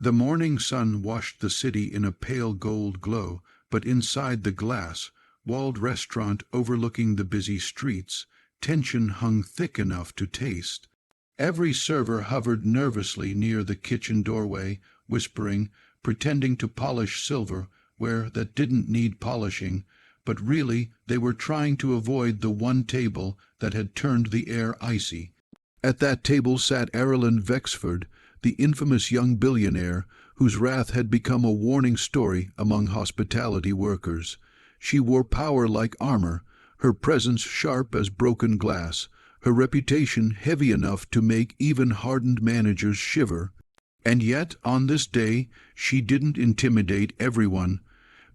The morning sun washed the city in a pale gold glow, but inside the glass-walled restaurant overlooking the busy streets, tension hung thick enough to taste. Every server hovered nervously near the kitchen doorway, whispering, pretending to polish silver where that didn't need polishing, but really they were trying to avoid the one table that had turned the air icy. At that table sat Erilyn Vexford, the infamous young billionaire, whose wrath had become a warning story among hospitality workers. She wore power like armor, her presence sharp as broken glass, her reputation heavy enough to make even hardened managers shiver. And yet, on this day, she didn't intimidate everyone,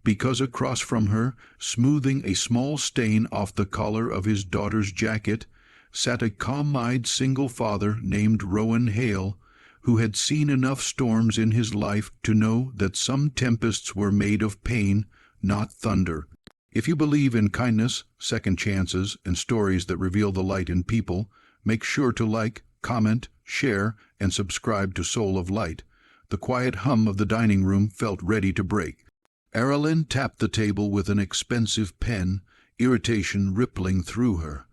because across from her, smoothing a small stain off the collar of his daughter's jacket, sat a calm-eyed single father named Rowan Hale, who had seen enough storms in his life to know that some tempests were made of pain, not thunder. If you believe in kindness, second chances, and stories that reveal the light in people, make sure to like, comment, share, and subscribe to Soul of Light. The quiet hum of the dining room felt ready to break. Erilyn tapped the table with an expensive pen, irritation rippling through her.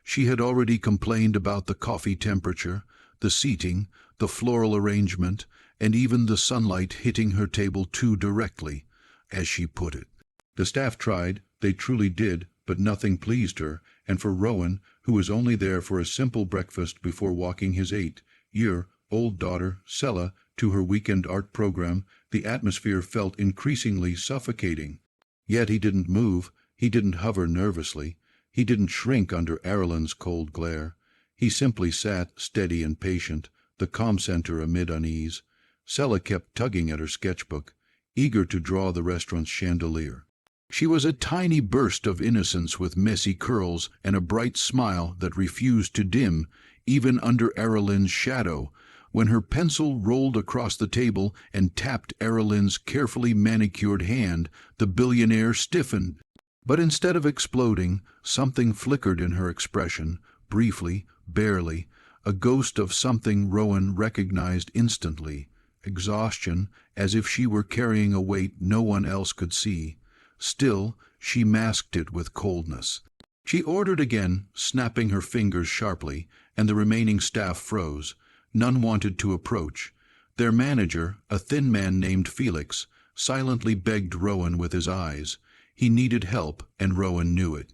She had already complained about the coffee temperature, the seating, the floral arrangement, and even the sunlight hitting her table too directly, as she put it. The staff tried, they truly did, but nothing pleased her, and for Rowan, who was only there for a simple breakfast before walking his 8-year-old daughter, Sella, to her weekend art program, the atmosphere felt increasingly suffocating. Yet he didn't move, he didn't hover nervously, he didn't shrink under Erilyn's cold glare. He simply sat, steady and patient, the calm center amid unease. Sella kept tugging at her sketchbook, eager to draw the restaurant's chandelier. She was a tiny burst of innocence with messy curls and a bright smile that refused to dim, even under Erilyn's shadow. When her pencil rolled across the table and tapped Erilyn's carefully manicured hand, the billionaire stiffened. But instead of exploding, something flickered in her expression, briefly, barely, a ghost of something Rowan recognized instantly. Exhaustion, as if she were carrying a weight no one else could see. Still, she masked it with coldness. She ordered again, snapping her fingers sharply, and the remaining staff froze. None wanted to approach. Their manager, a thin man named Felix, silently begged Rowan with his eyes. He needed help, and Rowan knew it.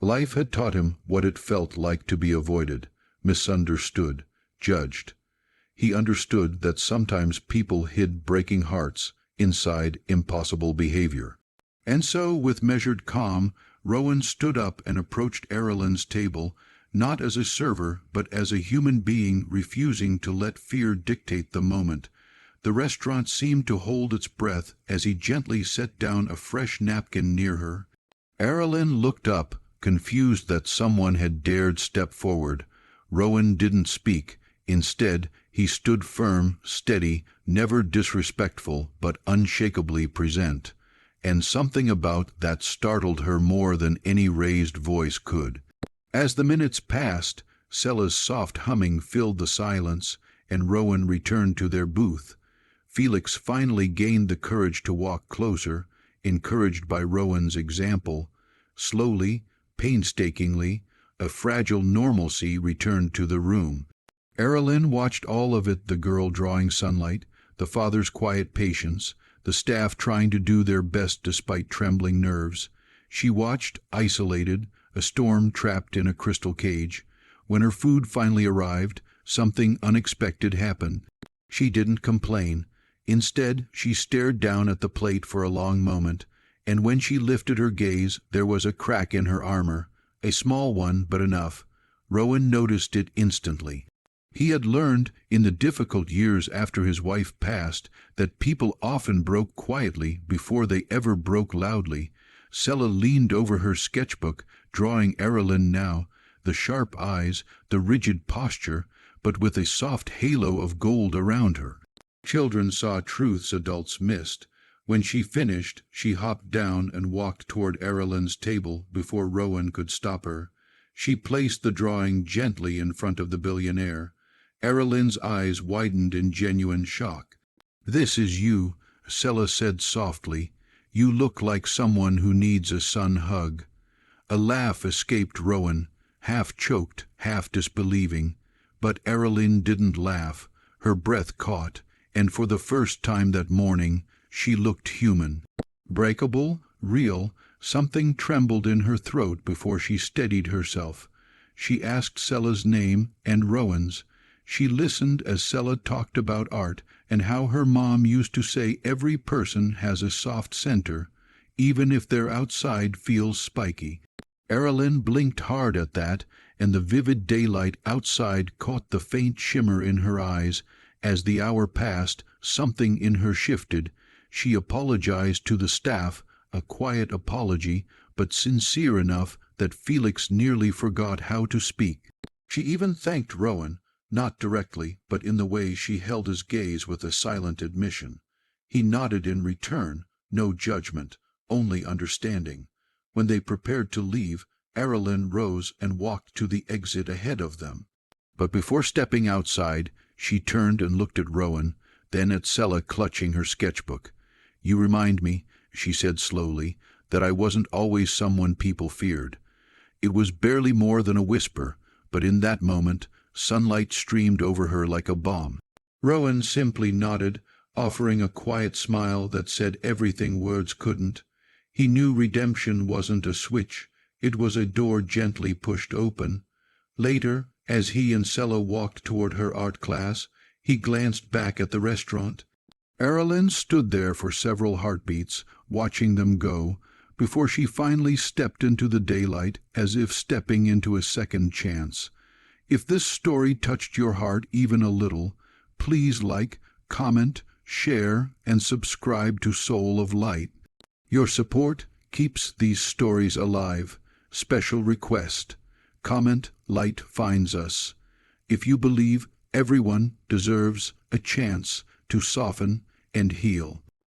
Life had taught him what it felt like to be avoided, misunderstood, judged. He understood that sometimes people hid breaking hearts inside impossible behavior. And so, with measured calm, Rowan stood up and approached Erilyn's table, not as a server, but as a human being refusing to let fear dictate the moment. The restaurant seemed to hold its breath as he gently set down a fresh napkin near her. Erilyn looked up, confused that someone had dared step forward. Rowan didn't speak. Instead, he stood firm, steady, never disrespectful, but unshakably present. And something about that startled her more than any raised voice could. As the minutes passed, Sella's soft humming filled the silence, and Rowan returned to their booth. Felix finally gained the courage to walk closer, encouraged by Rowan's example. Slowly, painstakingly, a fragile normalcy returned to the room. Erilyn watched all of it, the girl drawing sunlight, the father's quiet patience, the staff trying to do their best despite trembling nerves. She watched, isolated, a storm trapped in a crystal cage. When her food finally arrived, something unexpected happened. She didn't complain. Instead, she stared down at the plate for a long moment, and when she lifted her gaze, there was a crack in her armor, a small one, but enough. Rowan noticed it instantly. He had learned, in the difficult years after his wife passed, that people often broke quietly before they ever broke loudly. Sella leaned over her sketchbook, drawing Erilyn now, the sharp eyes, the rigid posture, but with a soft halo of gold around her. Children saw truths adults missed. When she finished, she hopped down and walked toward Erilyn's table before Rowan could stop her. She placed the drawing gently in front of the billionaire. Erilyn's eyes widened in genuine shock. "This is you," Sella said softly. "You look like someone who needs a sun hug." A laugh escaped Rowan, half choked, half disbelieving. But Erilyn didn't laugh. Her breath caught, and for the first time that morning she looked human. Breakable, real, something trembled in her throat before she steadied herself. She asked Sella's name and Rowan's. She listened as Sella talked about art and how her mom used to say every person has a soft center, even if their outside feels spiky. Erilyn blinked hard at that, and the vivid daylight outside caught the faint shimmer in her eyes. As the hour passed, something in her shifted. She apologized to the staff, a quiet apology, but sincere enough that Felix nearly forgot how to speak. She even thanked Rowan, not directly, but in the way she held his gaze with a silent admission. He nodded in return, no judgment, only understanding. When they prepared to leave, Erilyn rose and walked to the exit ahead of them. But before stepping outside, she turned and looked at Rowan, then at Sella clutching her sketchbook. "You remind me," she said slowly, "that I wasn't always someone people feared." It was barely more than a whisper, but in that moment, sunlight streamed over her like a balm. Rowan simply nodded, offering a quiet smile that said everything words couldn't. He knew redemption wasn't a switch, it was a door gently pushed open. Later, as he and Sella walked toward her art class, he glanced back at the restaurant. Erilyn stood there for several heartbeats, watching them go, before she finally stepped into the daylight as if stepping into a second chance. If this story touched your heart even a little, please like, comment, share, and subscribe to Soul of Light. Your support keeps these stories alive. Special request: comment, light finds us. If you believe everyone deserves a chance to soften and heal.